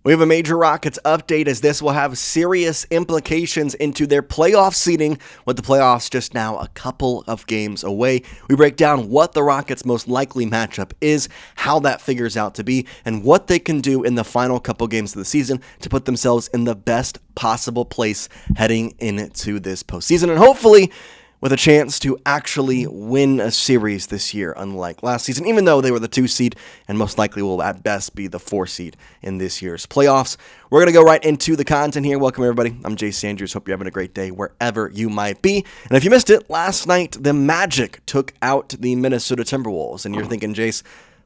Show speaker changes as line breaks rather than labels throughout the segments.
We have a major Rockets update as this will have serious implications into their playoff seeding, with the playoffs just now a couple of games away. We break down what the Rockets' most likely matchup is, how that figures out to be, and what they can do in the final couple games of the season to put themselves in the best possible place heading into this postseason, and hopefully with a chance to actually win a series this year, unlike last season, even though they were the 2 seed and most likely will at best be the 4 seed in this year's playoffs. We're going to go right into the content here. Welcome, everybody. I'm Jace Andrews. Hope you're having a great day wherever you might be. And if you missed it, last night, the Magic took out the Minnesota Timberwolves. And you're thinking, Jace,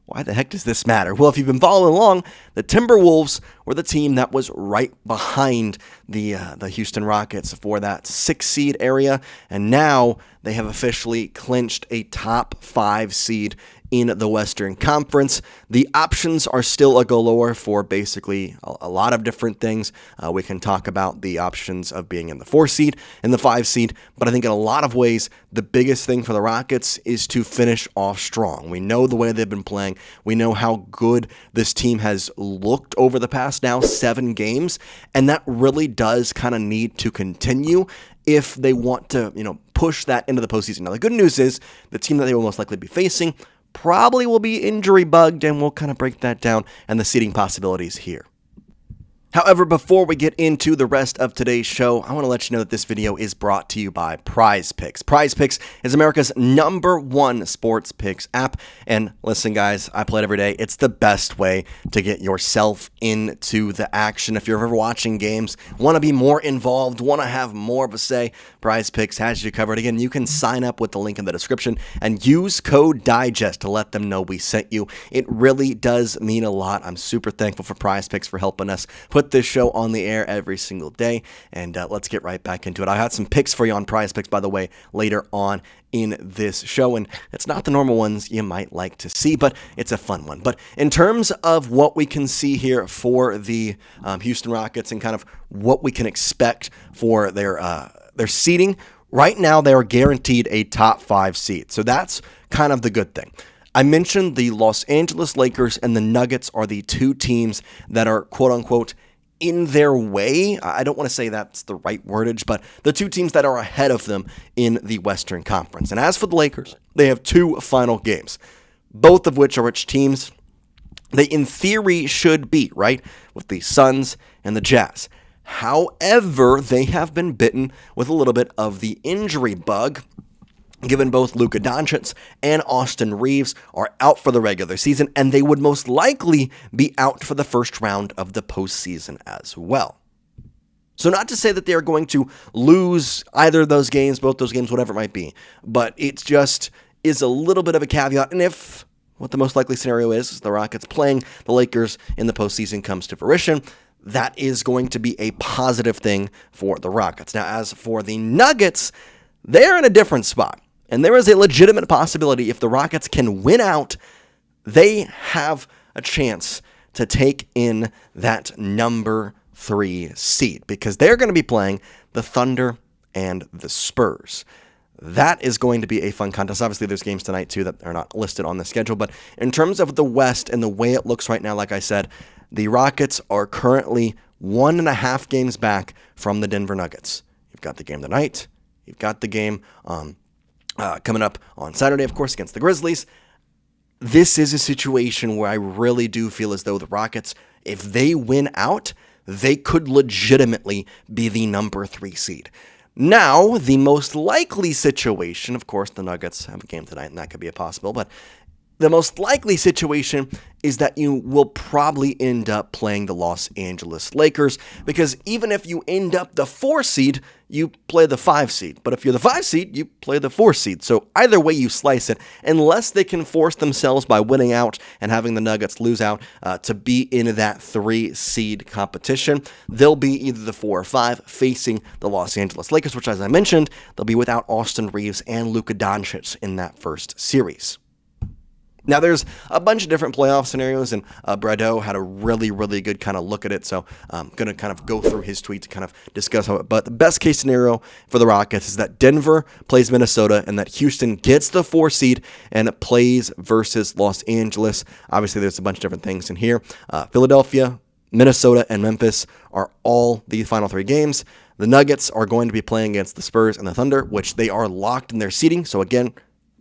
why the heck does this matter? Well, if you've been following along, the Timberwolves were the team that was right behind the Houston Rockets for that 6 seed area, and now they have officially clinched a top 5 seed in the Western Conference. The options are still a galore for basically a lot of different things. We can talk about the options of being in the 4 seed and the 5 seed, but I think in a lot of ways, the biggest thing for the Rockets is to finish off strong. We know the way they've been playing. We know how good this team has looked over the past now 7 games, and that really does kind of need to continue if they want to, push that into the postseason. Now, the good news is the team that they will most likely be facing probably will be injury bugged, and we'll kind of break that down and the seeding possibilities here. However, before we get into the rest of today's show, I want to let you know that this video is brought to you by PrizePicks. PrizePicks is America's #1 sports picks app. And listen, guys, I play it every day. It's the best way to get yourself into the action. If you're ever watching games, want to be more involved, want to have more of a say, PrizePicks has you covered. Again, you can sign up with the link in the description and use code DIGEST to let them know we sent you. It really does mean a lot. I'm super thankful for PrizePicks for helping us put this show on the air every single day, and let's get right back into it. I had some picks for you on PrizePicks, by the way, later on in this show, and it's not the normal ones you might like to see, but it's a fun one. But in terms of what we can see here for the Houston Rockets and kind of what we can expect for their seeding, right now they are guaranteed a top 5 seed, so that's kind of the good thing. I mentioned the Los Angeles Lakers and the Nuggets are the 2 teams that are quote-unquote in their way. I don't want to say that's the right wordage, but the 2 teams that are ahead of them in the Western Conference. And as for the Lakers, they have 2 final games, both of which are which teams they in theory should beat, right? With the Suns and the Jazz. However, they have been bitten with a little bit of the injury bug, given both Luka Doncic and Austin Reeves are out for the regular season, and they would most likely be out for the first round of the postseason as well. So not to say that they are going to lose either of those games, both those games, whatever it might be, but it just is a little bit of a caveat. And if what the most likely scenario is the Rockets playing the Lakers in the postseason comes to fruition, that is going to be a positive thing for the Rockets. Now, as for the Nuggets, they're in a different spot. And there is a legitimate possibility if the Rockets can win out, they have a chance to take in that number 3 seed because they're going to be playing the Thunder and the Spurs. That is going to be a fun contest. Obviously, there's games tonight, too, that are not listed on the schedule. But in terms of the West and the way it looks right now, like I said, the Rockets are currently 1.5 games back from the Denver Nuggets. You've got the game tonight. You've got the game coming up on Saturday, of course, against the Grizzlies. This is a situation where I really do feel as though the Rockets, if they win out, they could legitimately be the number 3 seed. Now, the most likely situation, of course, the Nuggets have a game tonight, and that could be a possible, but the most likely situation is that you will probably end up playing the Los Angeles Lakers, because even if you end up the 4 seed, you play the 5 seed. But if you're the 5 seed, you play the 4 seed. So either way you slice it, unless they can force themselves by winning out and having the Nuggets lose out to be in that 3 seed competition, they'll be either the 4 or 5 facing the Los Angeles Lakers, which, as I mentioned, they'll be without Austin Reeves and Luka Doncic in that first series. Now, there's a bunch of different playoff scenarios, and Brado had a really, really good kind of look at it, so I'm going to kind of go through his tweet to kind of discuss how it. But the best case scenario for the Rockets is that Denver plays Minnesota and that Houston gets the 4 seed and plays versus Los Angeles. Obviously, there's a bunch of different things in here. Philadelphia Minnesota and Memphis are all the final 3 games. The Nuggets are going to be playing against the Spurs and the Thunder, which they are locked in their seeding. So again,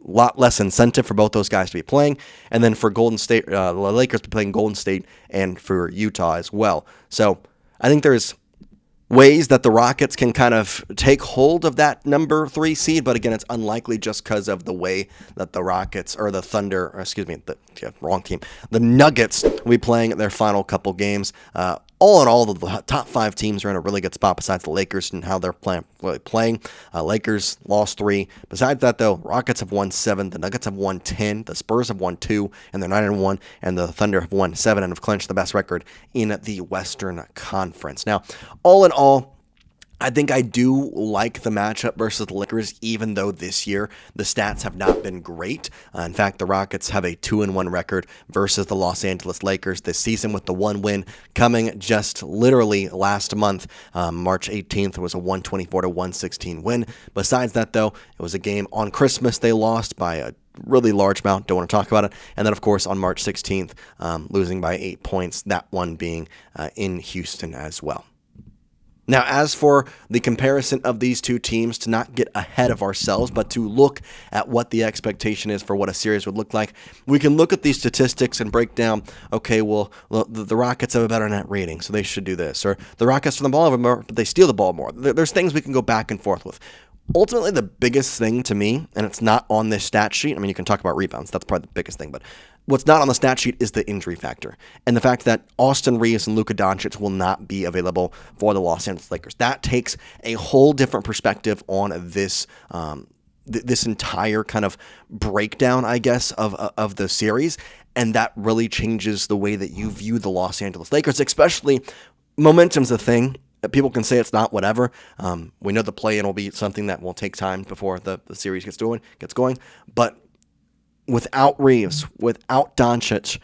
a lot less incentive for both those guys to be playing. And then for Golden State, the Lakers to be playing Golden State and for Utah as well. So I think there's ways that the Rockets can kind of take hold of that number 3 seed, but again, it's unlikely just because of the way that the Rockets or the Thunder, or excuse me, wrong team, the Nuggets will be playing their final couple games. All in all, the top 5 teams are in a really good spot besides the Lakers and how they're playing. Lakers lost 3. Besides that, though, Rockets have won 7. The Nuggets have won 10. The Spurs have won 2, and they're 9-1. And the Thunder have won 7 and have clinched the best record in the Western Conference. Now, all in all, I think I do like the matchup versus the Lakers, even though this year the stats have not been great. In fact, the Rockets have a 2-1 record versus the Los Angeles Lakers this season, with the 1 win coming just literally last month. March 18th was a 124-116 win. Besides that, though, it was a game on Christmas they lost by a really large amount. Don't want to talk about it. And then, of course, on March 16th, losing by 8 points, that one being in Houston as well. Now, as for the comparison of these two teams, to not get ahead of ourselves, but to look at what the expectation is for what a series would look like, we can look at these statistics and break down, okay, well, the Rockets have a better net rating, so they should do this. Or the Rockets turn the ball over more, but they steal the ball more. There's things we can go back and forth with. Ultimately, the biggest thing to me, and it's not on this stat sheet, I mean, you can talk about rebounds, that's probably the biggest thing, but what's not on the stat sheet is the injury factor, and the fact that Austin Reeves and Luka Doncic will not be available for the Los Angeles Lakers. That takes a whole different perspective on this this entire kind of breakdown, I guess, of the series, and that really changes the way that you view the Los Angeles Lakers, especially momentum's a thing. People can say it's not, whatever. We know the play-in will be something that will take time before the series gets going. But without Reeves, without Doncic,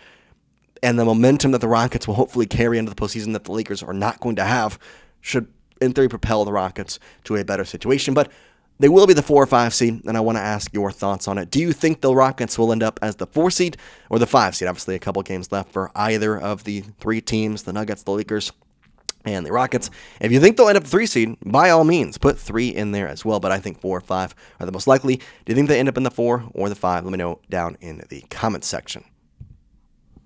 and the momentum that the Rockets will hopefully carry into the postseason that the Lakers are not going to have, should, in theory, propel the Rockets to a better situation. But they will be the 4 or 5 seed, and I want to ask your thoughts on it. Do you think the Rockets will end up as the 4 seed or the 5 seed? Obviously, a couple games left for either of the 3 teams, the Nuggets, the Lakers, and the Rockets. If you think they'll end up 3 seed, by all means, put 3 in there as well. But I think 4 or 5 are the most likely. Do you think they end up in the 4 or the 5? Let me know down in the comments section.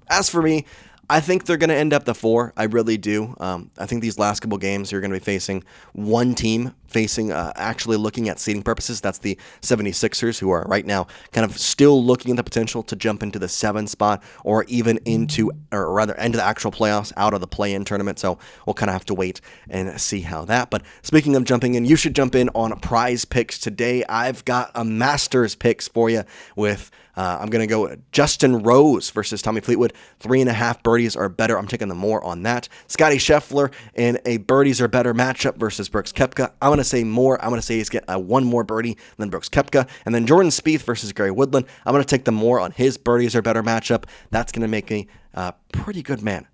As for me, I think they're going to end up the 4. I really do. I think these last couple games, you're going to be facing one team actually looking at seeding purposes. That's the 76ers, who are right now kind of still looking at the potential to jump into the 7 spot or even into the actual playoffs out of the play-in tournament. So we'll kind of have to wait and see how that. But speaking of jumping in, you should jump in on PrizePicks today. I've got a Masters picks for you with I'm going to go Justin Rose versus Tommy Fleetwood. 3.5 birdies or better. I'm taking the more on that. Scotty Scheffler in a birdies or better matchup versus Brooks Koepka. I'm going to say more. I'm going to say he's getting 1 more birdie than Brooks Koepka. And then Jordan Spieth versus Gary Woodland. I'm going to take the more on his birdies or better matchup. That's going to make me a pretty good man.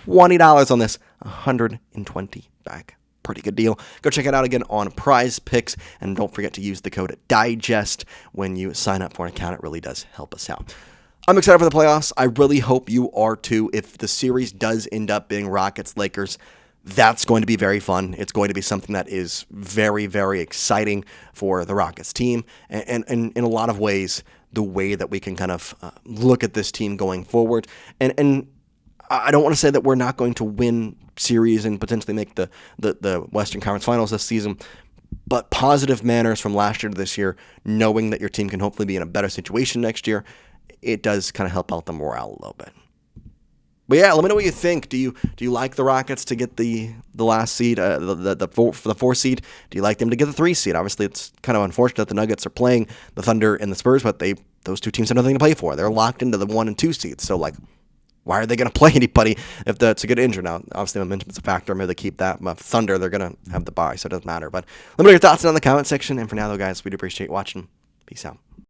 $20 on this, 120 back. Pretty good deal. Go check it out again on PrizePicks, and don't forget to use the code DIGEST when you sign up for an account. It really does help us out. I'm excited for the playoffs. I really hope you are too. If the series does end up being Rockets-Lakers, that's going to be very fun. It's going to be something that is very, very exciting for the Rockets team, and in a lot of ways, the way that we can kind of look at this team going forward. And I don't want to say that we're not going to win series and potentially make the Western Conference Finals this season, but positive manners from last year to this year, knowing that your team can hopefully be in a better situation next year, it does kind of help out the morale a little bit. But yeah, let me know what you think. Do you like the Rockets to get the last seed, for the 4 seed? Do you like them to get the 3 seed? Obviously, it's kind of unfortunate that the Nuggets are playing the Thunder and the Spurs, but those 2 teams have nothing to play for. They're locked into the 1 and 2 seeds. So why are they going to play anybody if that's a good injury? Now, obviously, momentum is a factor. Maybe they keep that. Thunder, they're going to have the bye, so it doesn't matter. But let me know your thoughts down in the comment section. And for now, though, guys, we'd appreciate watching. Peace out.